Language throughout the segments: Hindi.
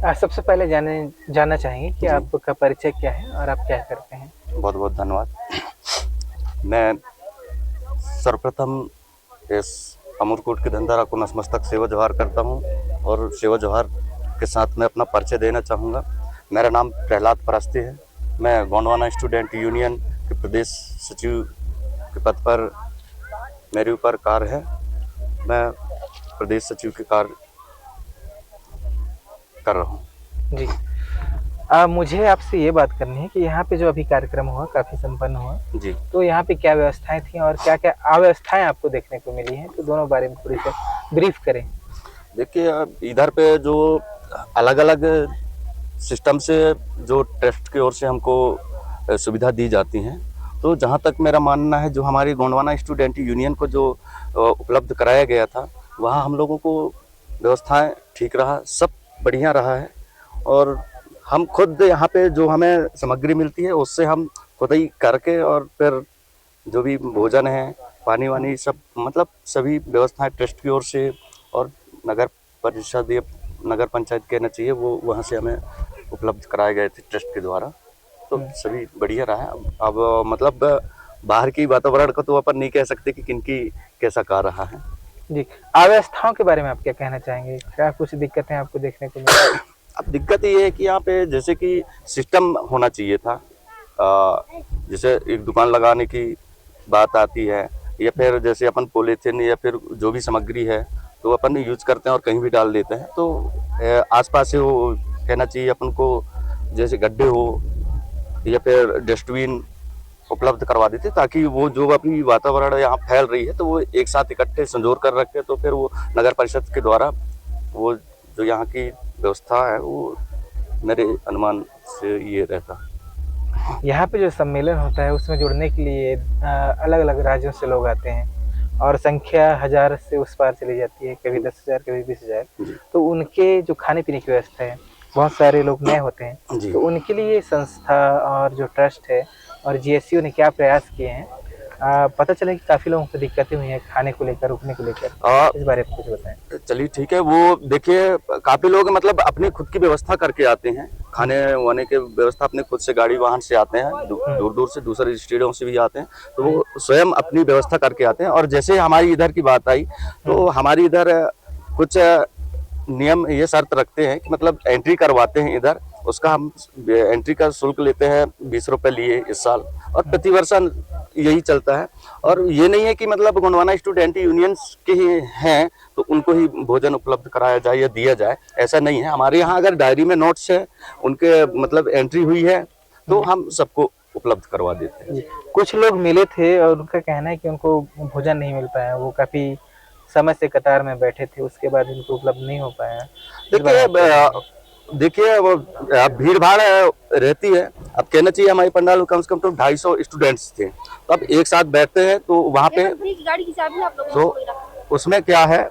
सबसे पहले जानना चाहेंगे कि जी, आपका परिचय क्या है और आप क्या करते हैं? बहुत बहुत धन्यवाद। मैं सर्वप्रथम इस अमरकोट के धंधारा को नतमस्तक सेवा जोहार करता हूँ और सेवा जोहार के साथ मैं अपना परिचय देना चाहूँगा। मेरा नाम प्रहलाद परास्ते है। मैं गोंडवाना स्टूडेंट यूनियन के प्रदेश सचिव के पद पर मेरे ऊपर कार्य है। मैं प्रदेश सचिव के कार्य कर रहा हूँ। जी। मुझे आपसे ये बात करनी है कि यहाँ पे जो अभी कार्यक्रम हुआ, काफ़ी संपन्न हुआ, जी, तो यहाँ पे क्या व्यवस्थाएँ थी और क्या-क्या अव्यवस्थाएँ आपको देखने को मिली हैं? तो दोनों बारे में थोड़ी-सा ब्रीफ करें। देखिए इधर पे जो अलग-अलग सिस्टम से जो ट्रस्ट की ओर से हमको सुविधा दी जाती हैं, तो जहाँ तक मेरा मानना है जो हमारी गोंडवाना स्टूडेंट यूनियन को जो उपलब्ध कराया गया था, वहाँ हम लोगों को व्यवस्थाएं ठीक रहा, सब बढ़िया रहा है। और हम खुद यहाँ पे जो हमें सामग्री मिलती है उससे हम खुद ही करके और फिर जो भी भोजन है, पानी वानी सब मतलब सभी व्यवस्थाएं ट्रस्ट की ओर से और नगर परिषद या नगर पंचायत कहना चाहिए वो वहाँ से हमें उपलब्ध कराए गए थे ट्रस्ट के द्वारा। तो सभी बढ़िया रहा है। अब मतलब बाहर की वातावरण को तो अपन नहीं कह सकते कि किनकी कैसा कार्य रहा है। जी, अव्यवस्थाओं के बारे में आप क्या कहना चाहेंगे? क्या कुछ दिक्कतें आपको देखने को मिली? अब दिक्कत ये है कि यहाँ पे जैसे कि सिस्टम होना चाहिए था। जैसे एक दुकान लगाने की बात आती है या फिर जैसे अपन पॉलीथीन या फिर जो भी सामग्री है तो अपन यूज करते हैं और कहीं भी डाल देते हैं। तो आसपास से वो कहना चाहिए अपन को जैसे गड्ढे हो या फिर डस्टबिन उपलब्ध करवा देते ताकि वो जो अभी वातावरण यहाँ फैल रही है तो वो एक साथ इकट्ठे संजोर कर रखे तो फिर वो नगर परिषद के द्वारा वो जो यहाँ की व्यवस्था है वो मेरे अनुमान से ये रहता। यहाँ पे जो सम्मेलन होता है उसमें जुड़ने के लिए अलग-अलग राज्यों से लोग आते हैं और संख्या हज़ार से उस पार चली जाती है, कभी 10,000 कभी 20,000। जी, तो उनके जो खाने-पीने की व्यवस्था है, बहुत सारे लोग नए होते हैं, जी। तो उनके लिए संस्था और जो ट्रस्ट है और जीएसयू ने क्या प्रयास किए हैं? पता चला कि काफ़ी लोगों को दिक्कतें हुई हैं खाने को लेकर, रुकने को लेकर। इस बारे में कुछ बताएँ? चलिए ठीक है। वो देखिए काफ़ी लोग मतलब अपनी खुद की व्यवस्था करके आते हैं, खाने वाने की व्यवस्था अपने खुद से गाड़ी वाहन से आते हैं, दूर-दूर से दूसरे स्टेटों से भी आते हैं, तो वो स्वयं अपनी व्यवस्था करके आते हैं। और जैसे हमारी इधर की बात आई, तो हमारी इधर कुछ नियम ये शर्त रखते हैं कि मतलब एंट्री करवाते हैं इधर, उसका हम एंट्री का शुल्क लेते हैं 20 रुपये लिए इस साल और प्रतिवर्ष यही चलता है। और ये नहीं है कि मतलब गोंडवाना स्टूडेंट यूनियंस के ही हैं तो उनको ही भोजन उपलब्ध कराया जाए या दिया जाए, ऐसा नहीं है। हमारे यहाँ अगर डायरी में नोट्स है, उनके मतलब एंट्री हुई है तो हम सबको उपलब्ध करवा देते हैं। कुछ लोग मिले थे और उनका कहना है कि उनको भोजन नहीं मिल पाया, वो काफ़ी समय से कतार में बैठे थे, उसके बाद उनको उपलब्ध नहीं हो पाया। इस बारे में आप क्या कहेंगे? देखिए वो भीड़ भाड़ रहती है। अब कहना चाहिए हमारे पंडाल में कम से कम तो 250 स्टूडेंट्स थे, तो अब एक साथ बैठते हैं तो वहाँ पे तो उसमें क्या है,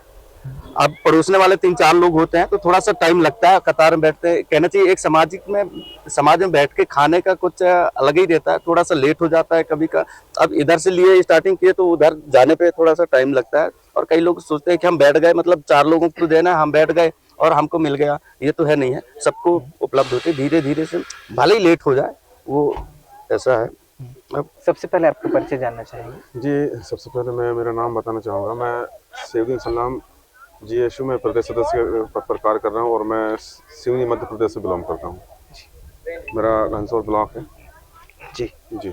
अब परोसने वाले 3-4 लोग होते हैं तो थोड़ा सा टाइम लगता है कतार में बैठते हैं। कहना चाहिए एक समाज में बैठ के खाने का कुछ अलग ही रहता है, थोड़ा सा लेट हो जाता है कभी का। अब इधर से लिए स्टार्टिंग किए तो उधर जाने पे थोड़ा सा टाइम लगता है और कई लोग सोचते हैं कि हम बैठ गए मतलब 4 लोगों को देना है, हम बैठ गए और हमको मिल गया, ये तो है नहीं है। सबको उपलब्ध होते धीरे धीरे से, भले ही लेट हो जाए वो ऐसा है। अब सबसे पहले आपका परिचय जानना चाहेंगे। जी, सबसे पहले मैं मेरा नाम बताना चाहूँगा। मैं सैफुद्दीन सलाम जीएसयू में प्रदेश सदस्य के पद पर कार्य कर रहा हूँ और मैं सिवनी मध्य प्रदेश से बिलोंग करता हूँ। मेरा घनसोर ब्लॉक है। जी। जी,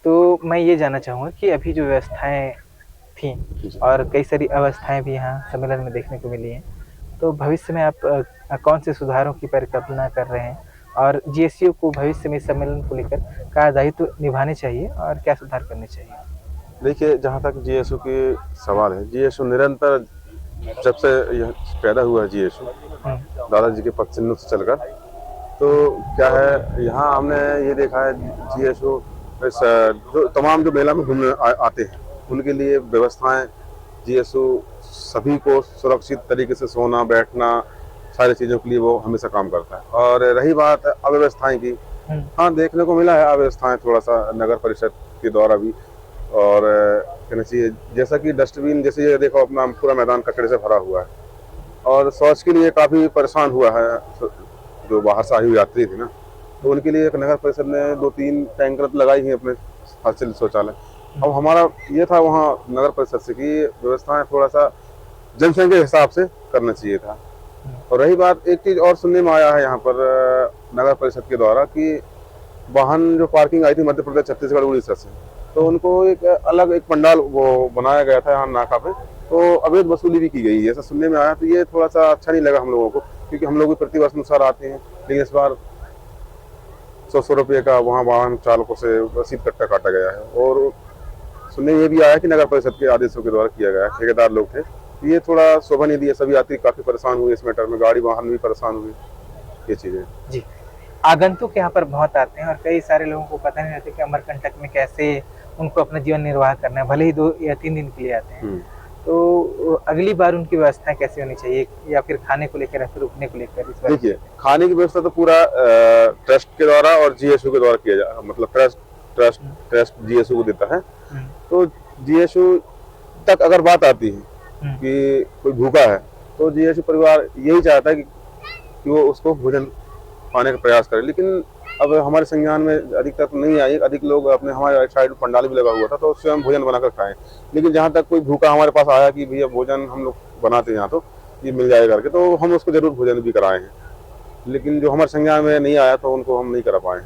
तो मैं ये जानना चाहूँगा कि अभी जो व्यवस्थाएँ थीं जी। और कई सारी अवस्थाएँ भी यहाँ सम्मेलन में देखने को मिली हैं, तो भविष्य में आप कौन से सुधारों की परिकल्पना कर रहे हैं? और जीएसयू को भविष्य में इस सम्मेलन को लेकर क्या दायित्व निभाने चाहिए और क्या सुधार करने चाहिए? देखिए, जहाँ तक जीएसयू की सवाल है, जीएसयू निरंतर जब से यह पैदा हुआ है जीएसयू, दादाजी के पद चिन्हों से चलकर, तो क्या है यहाँ हमने ये देखा है जीएसयू जो तमाम जो मेला में घूमने आते हैं उनके लिए व्यवस्थाएं जीएसयू सभी को सुरक्षित तरीके से सोना बैठना सारी चीज़ों के लिए वो हमेशा काम करता है। और रही बात अव्यवस्थाएं की, हाँ देखने को मिला है अव्यवस्थाएं थोड़ा सा नगर परिषद के द्वारा भी। और कहना चाहिए जैसा कि डस्टबिन जैसे ये देखो अपना पूरा मैदान कचरे से भरा हुआ है, और शौच के लिए काफ़ी परेशान हुआ है जो बाहर से आए हुए यात्री थे ना, तो उनके लिए एक नगर परिषद ने 2-3 टैंकर लगाई हैं अपने हाथ से शौचालय। अब हमारा ये था वहाँ नगर परिषद से कि व्यवस्थाएं थोड़ा सा जनसंख्या के हिसाब से करना चाहिए था। और रही बात, एक चीज़ और सुनने में आया है यहाँ पर नगर परिषद के द्वारा कि वाहन जो पार्किंग आई थी मध्य प्रदेश, छत्तीसगढ़, उड़ीसा से, तो उनको एक अलग एक पंडाल वो बनाया गया था यहाँ नाका पे, तो अवैध वसूली भी की गई है, ऐसा सुनने में आया। तो ये थोड़ा सा अच्छा नहीं लगा हम लोगों को, क्योंकि हम लोग भी प्रतिवर्ष अनुसार आते हैं, लेकिन इस बार 100 रुपये का वहाँ वाहन चालकों से रसीद कट्टा काटा गया है। और सुनने में ये भी आया कि नगर परिषद के आदेशों के द्वारा किया गया है, ठेकेदार लोग थे। ये थोड़ा शोभा नहीं दिया, सभी यात्री काफी परेशान हुए इस मैटर में, गाड़ी वाहन भी परेशान हुए, ये चीजें। जी, आगंतुक यहाँ पर बहुत आते हैं और कई सारे लोगों को पता नहीं रहता कि अमरकंटक में कैसे उनको अपना जीवन निर्वाह करना है, भले ही 2 या 3 दिन के लिए आते हैं। तो अगली बार उनकी व्यवस्था कैसे होनी चाहिए, या फिर खाने को लेकर या फिर रुकने को लेकर? इस बार देखिए, खाने की व्यवस्था तो पूरा ट्रस्ट के द्वारा और जीएसयू के द्वारा किया जाए, मतलब ट्रस्ट जीएसयू को देता है। तो जीएसयू तक अगर बात आती है कि कोई भूखा है, तो जीएसयू परिवार यही चाहता है कि वो उसको भोजन पाने का प्रयास करे। लेकिन अब हमारे संज्ञान में अधिकतर तो नहीं आई, अधिक लोग अपने, हमारे साइड में पंडाल भी लगा हुआ था, तो स्वयं भोजन बनाकर खाएं। लेकिन जहाँ तक कोई भूखा हमारे पास आया कि भैया भोजन हम लोग बनाते हैं यहाँ, तो ये मिल जाएगा करके, तो हम उसको जरूर भोजन भी कराए हैं। लेकिन जो हमारे संज्ञान में नहीं आया, तो उनको हम नहीं करा पाए।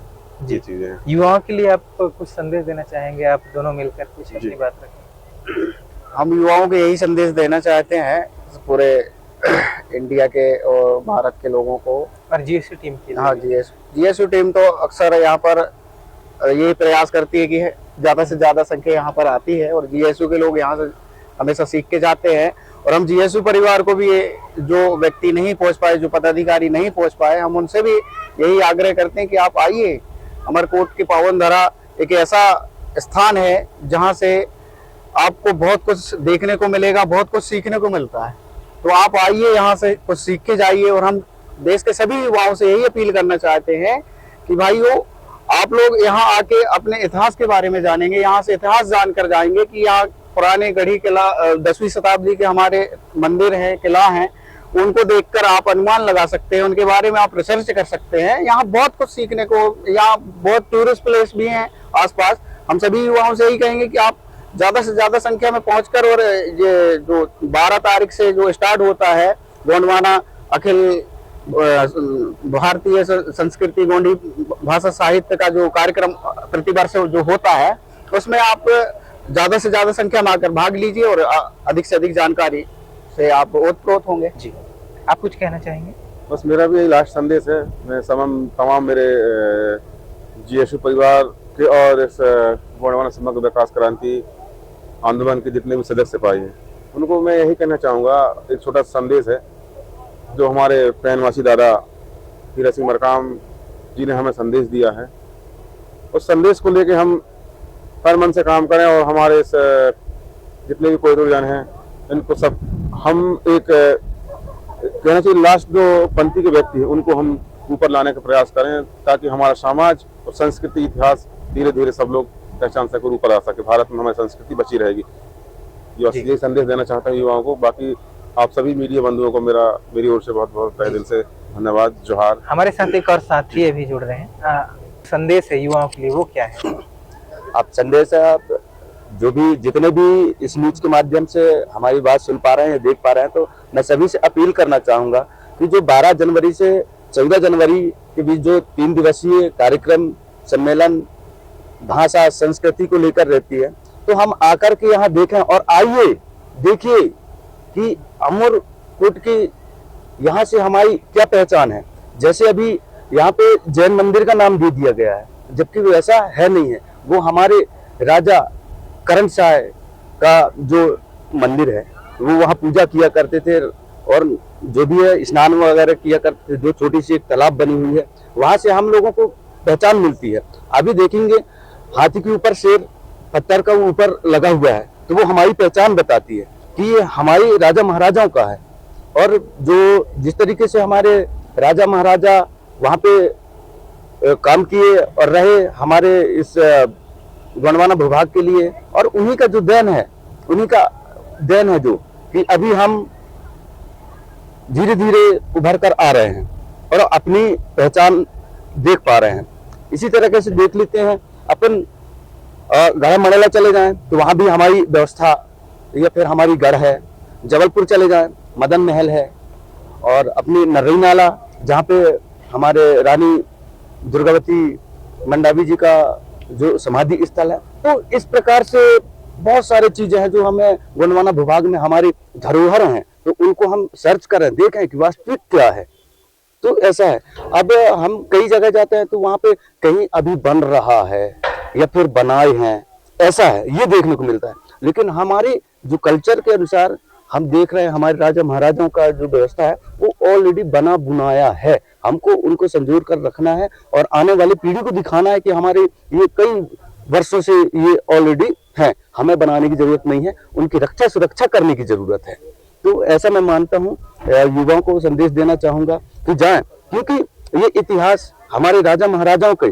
ये चीजें हैं। युवाओं के लिए आप कुछ संदेश देना चाहेंगे? आप दोनों मिलकर कुछ अपनी बात रखें। हम युवाओं को यही संदेश देना चाहते हैं पूरे इंडिया के और भारत के लोगों को, और जीएसयू टीम के लिए। हाँ, जीएसयू टीम तो अक्सर यहाँ पर ये प्रयास करती है कि ज़्यादा से ज़्यादा संख्या यहाँ पर आती है, और जीएसयू के लोग यहाँ से हमेशा सीख के जाते हैं। और हम जीएसयू परिवार को भी, जो व्यक्ति नहीं पहुँच पाए, जो पदाधिकारी नहीं पहुँच पाए, हम उनसे भी यही आग्रह करते हैं कि आप आइए। अमरकोट की पावन धरा एक ऐसा स्थान है जहाँ से आपको बहुत कुछ देखने को मिलेगा, बहुत कुछ सीखने को मिलता है। तो आप आइए, यहाँ से कुछ सीख के जाइए। और हम देश के सभी युवाओं से यही अपील करना चाहते हैं कि भाइयों, आप लोग यहाँ आके अपने इतिहास के बारे में जानेंगे, यहाँ से इतिहास जानकर जाएंगे कि यहाँ पुराने गढ़ी किला, 10वीं शताब्दी के हमारे मंदिर हैं, किला हैं, उनको देखकर आप अनुमान लगा सकते हैं, उनके बारे में आप रिसर्च कर सकते हैं। यहाँ बहुत कुछ सीखने को, यहाँ बहुत टूरिस्ट प्लेस भी हैं आसपास। हम सभी युवाओं से यही कहेंगे कि आप ज्यादा से ज्यादा संख्या में पहुंचकर, और ये जो 12 तारीख से जो स्टार्ट होता है गोंडवाना अखिल भारतीय संस्कृति गोंडी भाषा साहित्य का जो कार्यक्रम प्रतिवर्ष जो होता है, उसमें आप ज्यादा से ज्यादा संख्या में आकर भाग लीजिए और अधिक से अधिक जानकारी से आप ओतप्रोत होंगे। जी, आप कुछ कहना चाहेंगे? बस मेरा भी यही लास्ट संदेश है। मैं तमाम मेरे जीएसयू परिवार के और इस गोंडवाना समग्र विकास क्रांति आंदोलन के जितने भी सदस्य सिपाही हैं, उनको मैं यही कहना चाहूँगा, एक छोटा संदेश है जो हमारे पैनवासी दादा हीरा सिंह मरकाम जी ने हमें संदेश दिया है। उस संदेश को लेके हम हर मन से काम करें, और हमारे इस जितने भी कोयदोजन हैं, इनको सब हम एक कहना चाहिए लास्ट जो पंक्ति के व्यक्ति हैं, उनको हम ऊपर लाने का प्रयास करें, ताकि हमारा समाज और संस्कृति इतिहास धीरे धीरे सब लोग पहचान सके, ऊपर आ सके। भारत में हमारी संस्कृति बची रहेगी। ये संदेश देना चाहता हूँ युवाओं को। बाकी आप सभी मीडिया बंधुओं को मेरी ओर से बहुत बहुत तहे दिल से धन्यवाद, जोहार। हमारे साथ एक और साथी अभी जुड़ रहे हैं। संदेश है युवाओं के लिए, वो क्या है? आप संदेश है, आप जो भी जितने भी इस न्यूज के माध्यम से हमारी बात सुन पा रहे हैं, देख पा रहे हैं, तो मैं सभी से अपील करना चाहूँगा कि जो 12 जनवरी से 14 जनवरी के बीच जो 3 दिवसीय कार्यक्रम सम्मेलन भाषा संस्कृति को लेकर रहती है, तो हम आकर के यहाँ देखें और आइए देखिए कि अमरकोट की यहाँ से हमारी क्या पहचान है। जैसे अभी यहाँ पे जैन मंदिर का नाम दे दिया गया है, जबकि वो ऐसा है नहीं है। वो हमारे राजा करण शाह का जो मंदिर है, वो वहाँ पूजा किया करते थे, और जो भी है स्नान वगैरह किया करते थे। जो छोटी सी एक तालाब बनी हुई है, वहां से हम लोगों को पहचान मिलती है। अभी देखेंगे हाथी के ऊपर शेर पत्थर का ऊपर लगा हुआ है, तो वो हमारी पहचान बताती है कि ये हमारे राजा महाराजाओं का है। और जो जिस तरीके से हमारे राजा महाराजा वहाँ पे काम किए और रहे हमारे इस गोंडवाना भूभाग के लिए, और उन्हीं का जो देन है, उन्हीं का देन है जो कि अभी हम धीरे धीरे उभर कर आ रहे हैं और अपनी पहचान देख पा रहे हैं। इसी तरीके से देख लेते हैं अपन गढ़ मंडला चले जाएं तो वहां भी हमारी व्यवस्था, या फिर हमारी गढ़ है। जबलपुर चले जाएं, मदन महल है, और अपनी नर्री नाला जहाँ पे हमारे रानी दुर्गावती मंडावी जी का जो समाधि स्थल है। तो इस प्रकार से बहुत सारी चीजें हैं जो हमें गोंडवाना भूभाग में हमारी धरोहर हैं, तो उनको हम सर्च करें, देखें कि वास्तविक क्या है। तो ऐसा है, अब हम कई जगह जाते हैं तो वहां पे कहीं अभी बन रहा है या फिर बनाए हैं, ऐसा है, ये देखने को मिलता है। लेकिन हमारे जो कल्चर के अनुसार हम देख रहे हैं, हमारे राजा महाराजाओं का जो व्यवस्था है वो ऑलरेडी बना बुनाया है। हमको उनको संजोर कर रखना है और आने वाली पीढ़ी को दिखाना है कि हमारे ये कई वर्षों से ये ऑलरेडी है, हमें बनाने की जरूरत नहीं है, उनकी रक्षा सुरक्षा करने की जरूरत है। तो ऐसा मैं मानता हूँ, युवाओं को संदेश देना चाहूंगा कि जाएं, क्योंकि ये इतिहास हमारे राजा महाराजाओं के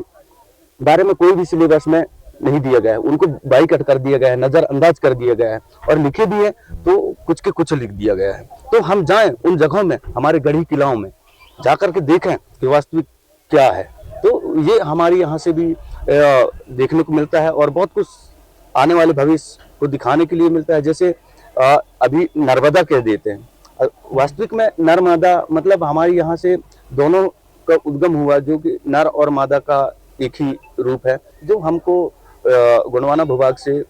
बारे में कोई भी सिलेबस में नहीं दिया गया है, उनको बाइकआउट कर दिया गया है, नजरअंदाज कर दिया गया है, और लिखे भी है तो कुछ के कुछ लिख दिया गया है। तो हम जाएं उन जगहों में, हमारे गढ़ी किलाओं में जाकर के देखें कि वास्तविक क्या है। तो ये हमारी यहाँ से भी देखने को मिलता है और बहुत कुछ आने वाले भविष्य को दिखाने के लिए मिलता है। जैसे अभी नर्मदा कह देते हैं, वास्तविक में नर्मदा मतलब हमारे यहाँ से दोनों का उद्गम हुआ, जो कि नर और मादा का एक ही रूप है, जो हमको गोंडवाना भूभाग से,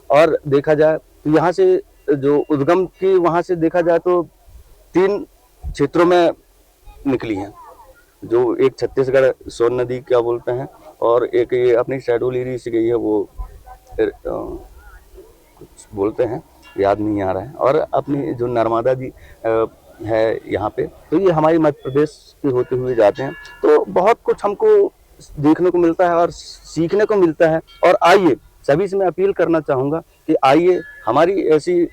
और देखा जाए तो यहाँ से जो उद्गम की, वहाँ से देखा जाए तो 3 क्षेत्रों में निकली हैं, जो एक छत्तीसगढ़ सोन नदी क्या बोलते हैं, और एक ये अपनी शैडोलीरी से गई है, वो कुछ बोलते हैं, याद नहीं आ रहा है, और अपनी जो नर्मदा जी है यहाँ पे, तो ये हमारी मध्य प्रदेश के होते हुए जाते हैं। तो बहुत कुछ हमको देखने को मिलता है और सीखने को मिलता है। और आइए, सभी से मैं अपील करना चाहूँगा कि आइए, हमारी ऐसी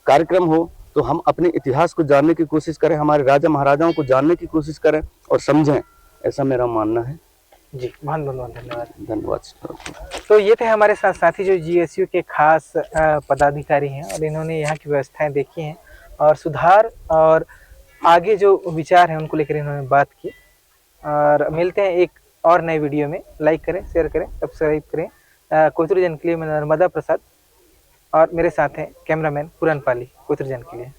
कार्यक्रम हो तो हम अपने इतिहास को जानने की कोशिश करें, हमारे राजा महाराजाओं को जानने की कोशिश करें और समझें, ऐसा मेरा मानना है। जी, बहुत बहुत धन्यवाद। धन्यवाद। तो ये थे हमारे साथ साथी जो जीएसयू के खास पदाधिकारी हैं, और इन्होंने यहाँ की व्यवस्थाएं देखी हैं और सुधार और आगे जो विचार हैं उनको लेकर इन्होंने बात की। और मिलते हैं एक और नए वीडियो में। लाइक करें, शेयर करें, सब्सक्राइब करें। कोतुरजन के लिए मैं नर्मदा प्रसाद, और मेरे साथ हैं कैमरामैन पुरनपाली, कोतुरजन के लिए।